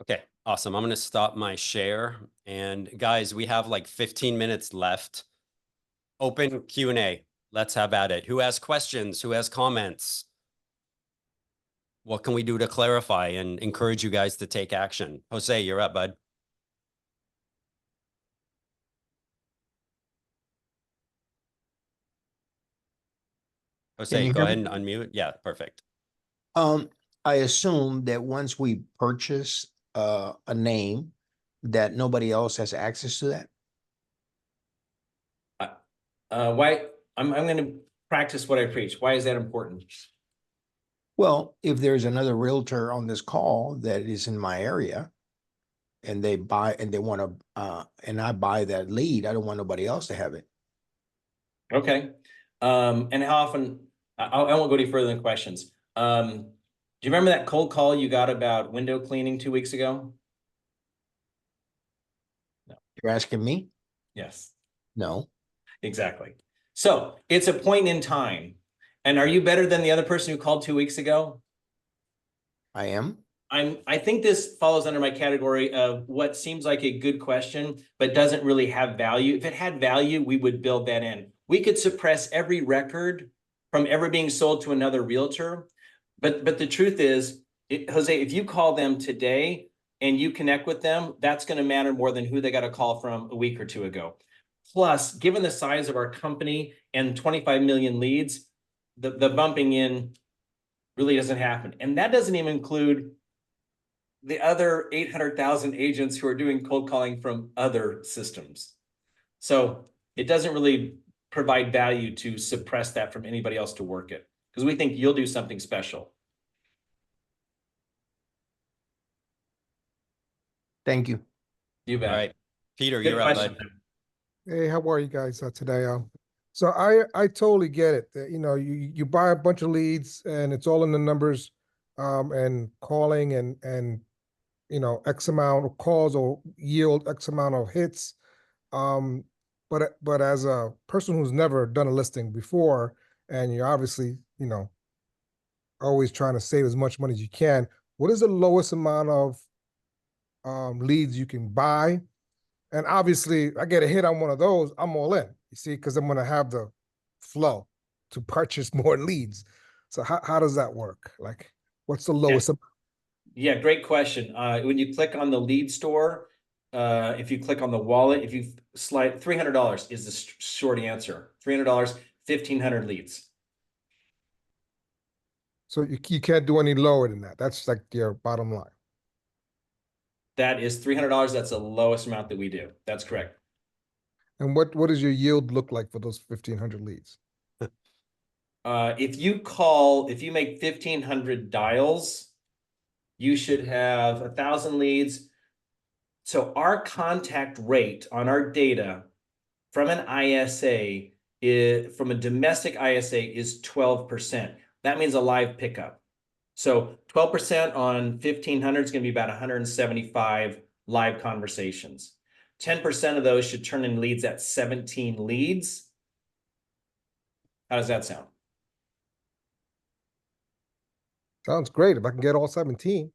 Okay, awesome. I'm going to stop my share. And guys, we have like 15 minutes left. Open Q&A. Let's have at it. Who has questions? Who has comments? What can we do to clarify and encourage you guys to take action? Jose, you're up, bud. Jose, go ahead and unmute. Yeah, perfect. I assume that once we purchase a name, that nobody else has access to that. Why? I'm going to practice what I preach. Why is that important? Well, if there's another realtor on this call that is in my area and they buy and they want to, and I buy that lead, I don't want nobody else to have it. Okay. And how often, I won't go any further than questions. Do you remember that cold call you got about window cleaning 2 weeks ago? No. You're asking me? Yes. No. Exactly. So it's a point in time. And are you better than the other person who called 2 weeks ago? I am. I think this falls under my category of what seems like a good question, but doesn't really have value. If it had value, we would build that in. We could suppress every record from ever being sold to another realtor. But the truth is, Jose, if you call them today and you connect with them, that's going to matter more than who they got a call from a week or two ago. Plus, given the size of our company and 25 million leads, the bumping in really doesn't happen. And that doesn't even include the other 800,000 agents who are doing cold calling from other systems. So it doesn't really provide value to suppress that from anybody else to work it, because we think you'll do something special. Thank you. You bet. All right, Peter, Good you're up, question. bud. Hey, how are you guys today? So I totally get it. That, you know, you buy a bunch of leads and it's all in the numbers, and calling and you know, X amount of calls or yield X amount of hits. But as a person who's never done a listing before, and you're obviously, you know, always trying to save as much money as you can, what is the lowest amount of leads you can buy? And obviously, I get a hit on one of those, I'm all in, you see, because I'm going to have the flow to purchase more leads. So how does that work? Like, what's the lowest? Yeah, great question. When you click on the lead store, if you click on the wallet, if you slide, $300 is the short answer. $300, 1,500 leads. So you can't do any lower than that. That's like your bottom line. That is $300. That's the lowest amount that we do. That's correct. And what does your yield look like for those 1,500 leads? If you make 1,500 dials, you should have 1,000 leads. So our contact rate on our data from an ISA from a domestic ISA is 12%. That means a live pickup. So 12% on 1,500 is going to be about 175 live conversations. 10% of those should turn in leads at 17 leads. How does that sound? Sounds great. If I can get all 17,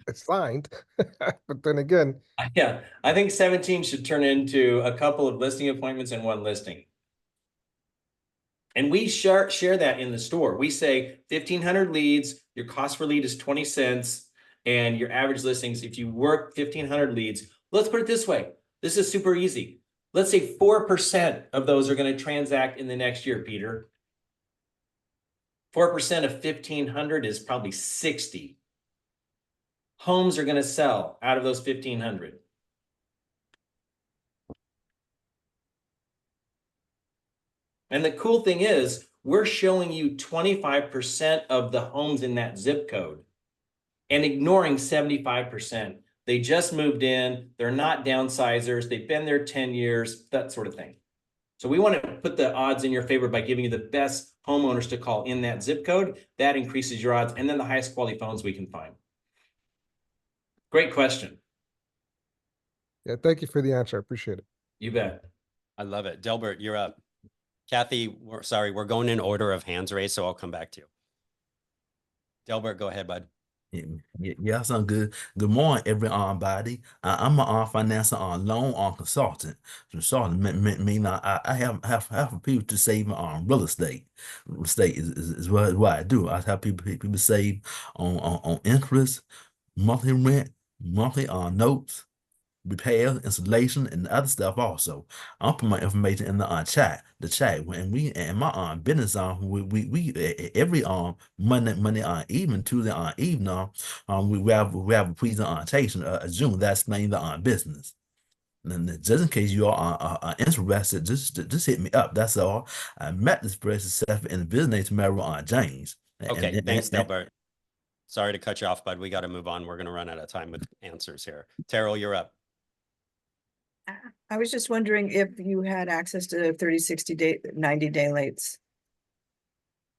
it's signed. But then again, Yeah, I think 17 should turn into a couple of listing appointments and one listing. And we share that in the store. We say 1,500 leads, your cost per lead is 20 cents, and your average listings, if you work 1,500 leads, let's put it this way. This is super easy. Let's say 4% of those are going to transact in the next year, Peter. 4% of 1,500 is probably 60. Homes are going to sell out of those 1,500. And the cool thing is, we're showing you 25% of the homes in that zip code and ignoring 75%. They just moved in, they're not downsizers, they've been there 10 years, that sort of thing. So we want to put the odds in your favor by giving you the best homeowners to call in that zip code. That increases your odds, and then the highest quality phones we can find. Great question. yeah, thank you for the answer. I appreciate it. You bet. I love it. Delbert, you're up. Kathy, we're going in order of hands raised, so I'll come back to you. Delbert, go ahead, bud. Yeah, sound good. Good morning, everybody. I'm a financial loan consultant. Mean I have people to save on real estate. Real estate is what I do. I have people save on interest, monthly rent, monthly notes, repair, installation, and other stuff also. I'll put my information in the chat. When we and my business we every Monday evening, Tuesday evening we have a presentation Zoom that's explaining the business. And just in case you are interested, just hit me up. That's all. I met this person self in the business tomorrow James. Okay, thanks, Delbert. Sorry to cut you off, bud. We got to move on. We're going to run out of time with answers here. Terrell, you're up. I was just wondering if you had access to 30, 60 day, 90-day lates.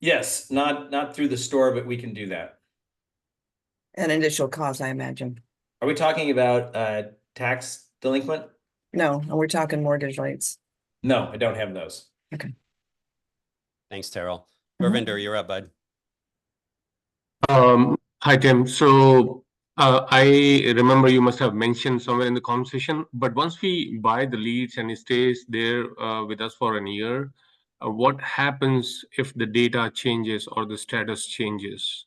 Yes, not through the store, but we can do that. An initial cost, I imagine. Are we talking about tax delinquent? No, we're talking mortgage rates. No, I don't have those. Okay. Thanks, Terrell. Mhm. Gurvinder, you're up, bud. Hi, Tim. So I remember you must have mentioned somewhere in the conversation, but once we buy the leads and it stays there with us for a year, what happens if the data changes or the status changes?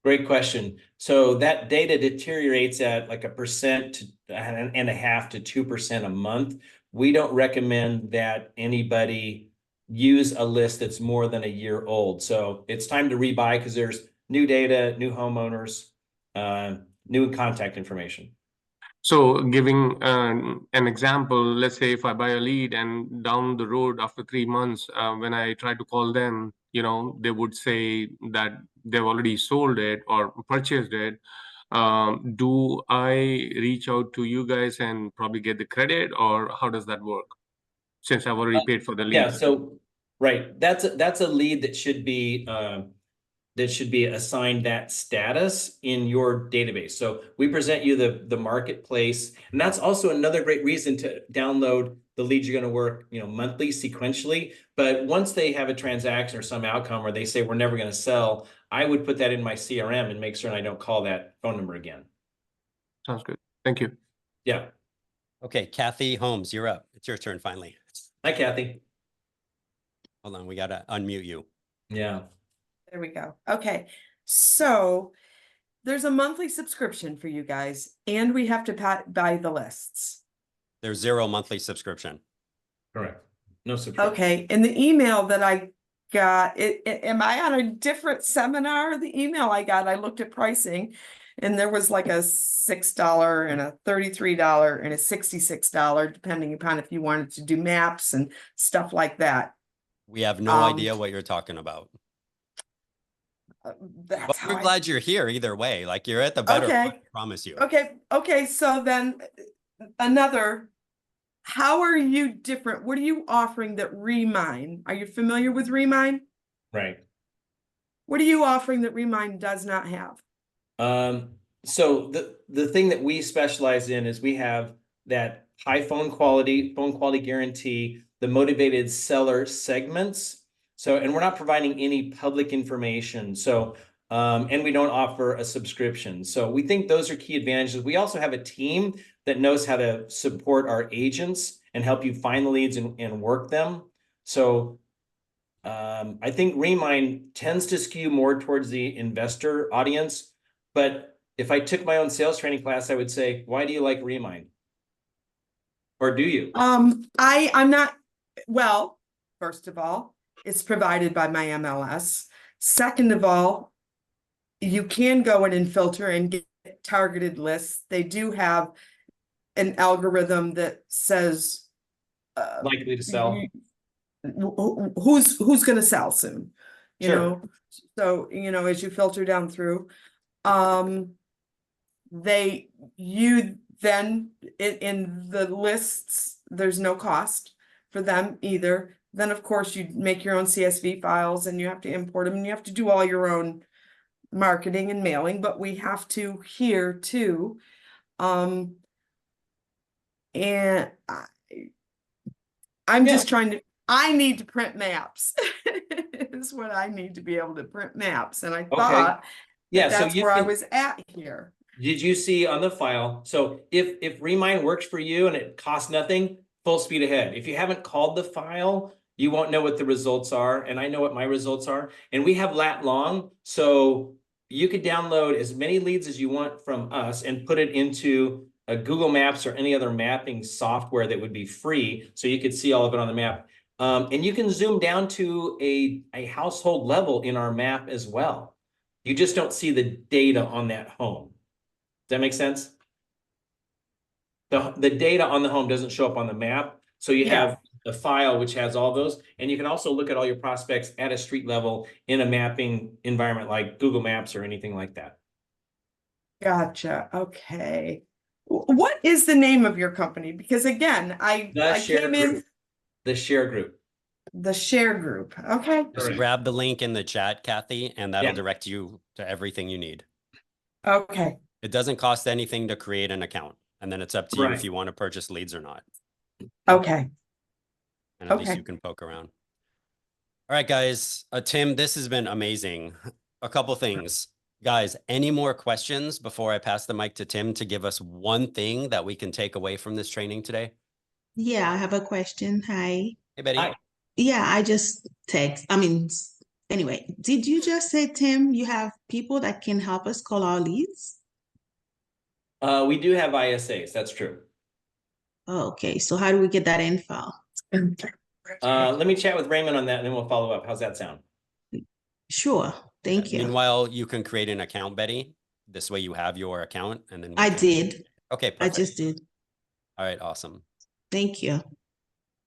Great question. So that data deteriorates at like 1.5% to 2% a month. We don't recommend that anybody use a list that's more than a year old. So it's time to rebuy because there's new data, new homeowners, new contact information. So giving an example, let's say if I buy a lead and down the road after 3 months, when I try to call them, they would say that they've already sold it or purchased it. Do I reach out to you guys and probably get the credit, or how does that work? Since I've already paid for the lead. Yeah, so right, that's a lead that should be assigned that status in your database. So we present you the marketplace, and that's also another great reason to download the leads. You're going to work, monthly sequentially. But once they have a transaction or some outcome, or they say we're never going to sell, I would put that in my CRM and make certain I don't call that phone number again. Sounds good. Thank you. Yeah. Okay, Kathy Holmes, you're up. It's your turn finally. Hi, Kathy. Hold on, we got to unmute you. Yeah. There we go. Okay. So there's a monthly subscription for you guys, and we have to buy the lists. There's 0 monthly subscription. Correct. No subscription. Okay. In the email that I got, am I on a different seminar? The email I got, I looked at pricing, and there was like a $6 and a $33 and a $66, depending upon if you wanted to do maps and stuff like that. We have no idea what you're talking about. That's But we're glad you're here either way. Like, you're at the better Okay. one, I promise you. Okay. So then how are you different? What are you offering that Remind? Are you familiar with Remind? Right. What are you offering that Remind does not have? So the thing that we specialize in is we have that high phone quality guarantee, the motivated seller segments. So, and we're not providing any public information. So, and we don't offer a subscription. So we think those are key advantages. We also have a team that knows how to support our agents and help you find the leads and work them. So I think Remind tends to skew more towards the investor audience, but if I took my own sales training class, I would say, why do you like Remind? Or do you? I'm not, well, first of all, it's provided by my MLS. Second of all, you can go in and filter and get targeted lists. They do have an algorithm that says Likely to sell. Who's going to sell soon, you Sure. know? So, you know, as you filter down through, you then in the lists, there's no cost for them either. Then of course you make your own CSV files and you have to import them and you have to do all your own marketing and mailing, but we have to here too. And I'm just trying to, I need to print maps. Is what I need to be able to print maps. And I thought Yeah, that that's so where I was at here. did you see on the file? So if Remind works for you and it costs nothing, full speed ahead. If you haven't called the file, you won't know what the results are. And I know what my results are. And we have lat long. So you could download as many leads as you want from us and put it into a Google Maps or any other mapping software that would be free. So you could see all of it on the map. And you can zoom down to a household level in our map as well. You just don't see the data on that home. Does that make sense? The data on the home doesn't show up on the map. So you have a file which has all those. And you can also look at all your prospects at a street level in a mapping environment like Google Maps or anything like that. Gotcha. Okay. What is the name of your company? Because again, I came in the share group. The share group. Okay. Just grab the link in the chat, Kathy, and that'll direct you to everything you need. Okay. It doesn't cost anything to create an account. And then it's up to you if you want to purchase leads or not. Okay. And at least you can poke around. All right, guys. Tim, this has been amazing. A couple things. Guys, any more questions before I pass the mic to Tim to give us one thing that we can take away from this training today? Yeah, I have a question. Hi. Hey, Betty. Hi. Yeah, I just anyway, did you just say, Tim, you have people that can help us call our leads? We do have ISAs. That's true. Oh, okay. So how do we get that info? Let me chat with Raymond on that and then we'll follow up. How's that sound? Sure. Thank you. Meanwhile, you can create an account, Betty. This way you have your account and then I did. Okay, perfect. I just did. All right, awesome. Thank you.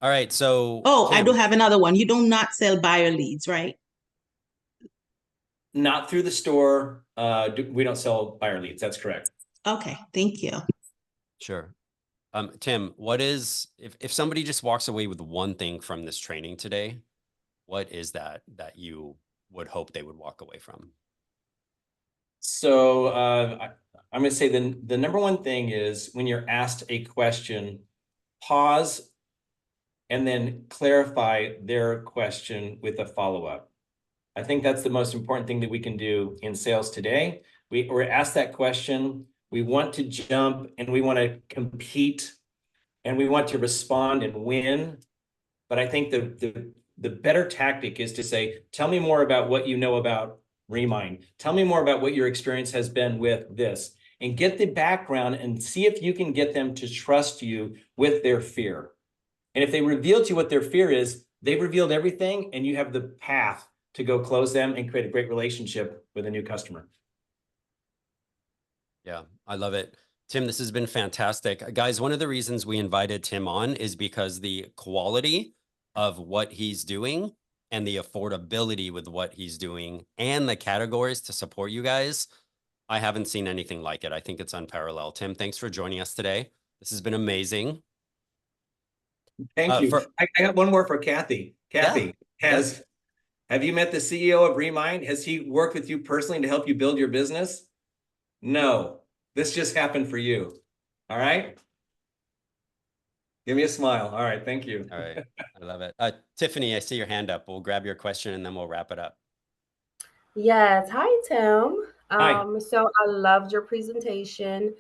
All right, so Tim, I do Tim, have another one. You do not sell buyer leads, right? Not through the store. We don't sell buyer leads. That's correct. Okay, thank you. Sure. Tim, what is, if somebody just walks away with one thing from this training today, what is that you would hope they would walk away from? So I'm going to say the number one thing is when you're asked a question, pause and then clarify their question with a follow-up. I think that's the most important thing that we can do in sales today. We're asked that question. We want to jump and we want to compete and we want to respond and win. But I think the better tactic is to say, tell me more about what you know about Remind. Tell me more about what your experience has been with this and get the background and see if you can get them to trust you with their fear. And if they reveal to you what their fear is, they've revealed everything and you have the path to go close them and create a great relationship with a new customer. Yeah, I love it. Tim, this has been fantastic. Guys, one of the reasons we invited Tim on is because the quality of what he's doing and the affordability with what he's doing and the categories to support you guys, I haven't seen anything like it. I think it's unparalleled. Tim, thanks for joining us today. This has been amazing. Thank you. I got one more for Kathy. Kathy, have you met the CEO of Remind? Has he worked with you personally to help you build your business? No, this just happened for you. All right. Give me a smile. All right, thank you. All right, I love it. Tiffany, I see your hand up. We'll grab your question and then we'll wrap it up. Yes. Hi, Tim. Hi. So I loved your presentation.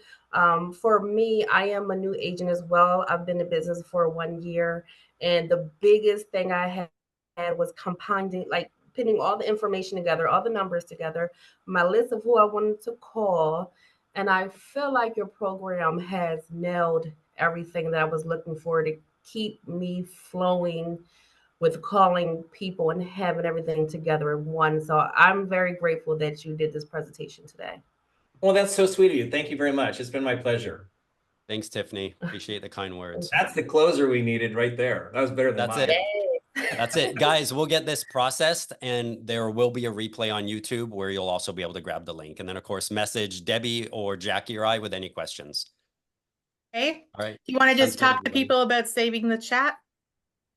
For me, I am a new agent as well. I've been in business for 1 year, and the biggest thing I had was compounding, like putting all the information together, all the numbers together, my list of who I wanted to call. And I feel like your program has nailed everything that I was looking for to keep me flowing with calling people and having everything together in one. So I'm very grateful that you did this presentation today. Well, that's so sweet of you. Thank you very much. It's been my pleasure. Thanks, Tiffany. Appreciate the kind words. That's the closer we needed right there. That was better than That's mine. it. That's it. Guys, we'll get this processed and there will be a replay on YouTube where you'll also be able to grab the link. And then, of course, message Debbie or Jackie or I with any questions. Okay. All right. Do you want to just Sounds good, talk to everybody. people about saving the chat?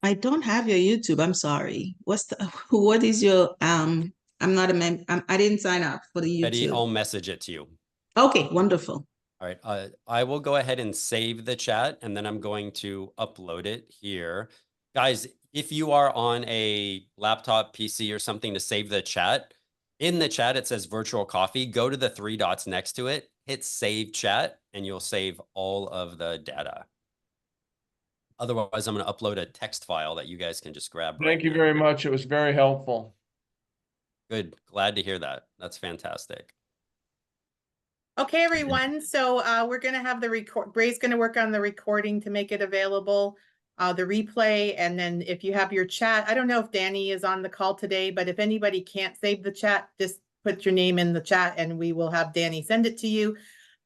I don't have your YouTube. I'm sorry. What is your I'm not a member. I didn't sign up for the Betty, I'll YouTube. message it to you. Okay, wonderful. All right. I will go ahead and save the chat and then I'm going to upload it here. Guys, if you are on a laptop, PC or something to save the chat, in the chat, it says virtual coffee. Go to the 3 dots next to it, hit save chat, and you'll save all of the data. Otherwise, I'm going to upload a text file that you guys can just grab. Thank you very much. It was very helpful. Good. Glad to hear that. That's fantastic. Okay, everyone. So we're going to have the record. Ray's going to work on the recording to make it available, the replay. And then if you have your chat, I don't know if Danny is on the call today, but if anybody can't save the chat, just put your name in the chat and we will have Danny send it to you.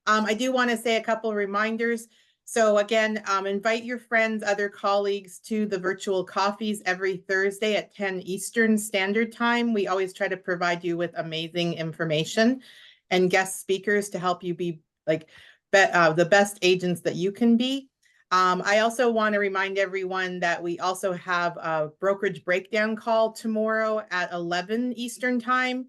I do want to say a couple of reminders. So again, invite your friends, other colleagues to the virtual coffees every Thursday at 10 Eastern Standard Time. We always try to provide you with amazing information and guest speakers to help you be like the best agents that you can be. I also want to remind everyone that we also have a brokerage breakdown call tomorrow at 11 Eastern Time.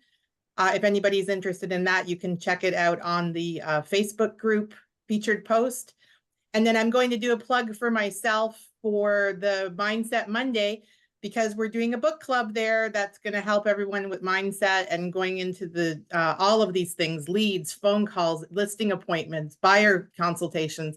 If anybody's interested in that, you can check it out on the Facebook group featured post. And then I'm going to do a plug for myself for the Mindset Monday, because we're doing a book club there that's going to help everyone with mindset and going into the all of these things: leads, phone calls, listing appointments, buyer consultations.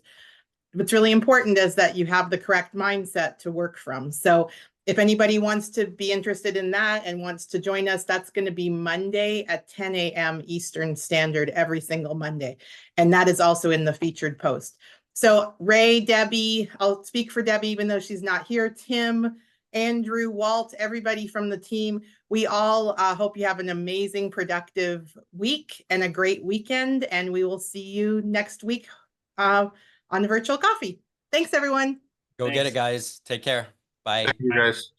What's really important is that you have the correct mindset to work from. So if anybody wants to be interested in that and wants to join us, that's going to be Monday at 10 a.m. Eastern Standard every single Monday. And that is also in the featured post. So Ray, Debbie, I'll speak for Debbie, even though she's not here, Tim, Andrew, Walt, everybody from the team. We all hope you have an amazing, productive week and a great weekend. And we will see you next week on the virtual coffee. Thanks, everyone. Go get it, guys. Take care. Bye. Thank you, guys.